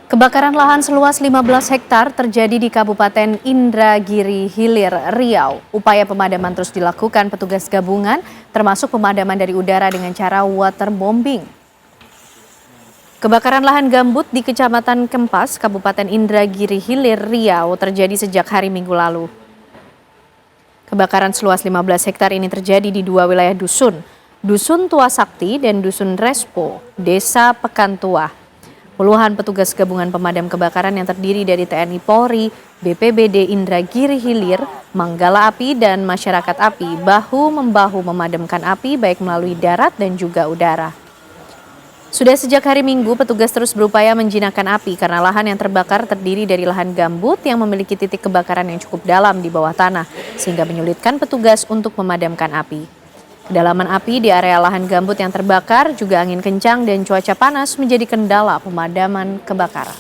Kebakaran lahan seluas 15 hektar terjadi di Kabupaten Indragiri Hilir, Riau. Upaya pemadaman terus dilakukan petugas gabungan, termasuk pemadaman dari udara dengan cara waterbombing. Kebakaran lahan gambut di Kecamatan Kempas, Kabupaten Indragiri Hilir, Riau terjadi sejak hari Minggu lalu. Kebakaran seluas 15 hektar ini terjadi di dua wilayah dusun, Dusun Tuah Sakti dan Dusun Respo, Desa Pekan Tua. Puluhan petugas gabungan pemadam kebakaran yang terdiri dari TNI Polri, BPBD Indragiri Hilir, Manggala Api, dan masyarakat api bahu-membahu memadamkan api baik melalui darat dan juga udara. Sudah sejak hari Minggu, petugas terus berupaya menjinakkan api karena lahan yang terbakar terdiri dari lahan gambut yang memiliki titik kebakaran yang cukup dalam di bawah tanah, sehingga menyulitkan petugas untuk memadamkan api. Kedalaman api di area lahan gambut yang terbakar, juga angin kencang dan cuaca panas menjadi kendala pemadaman kebakaran.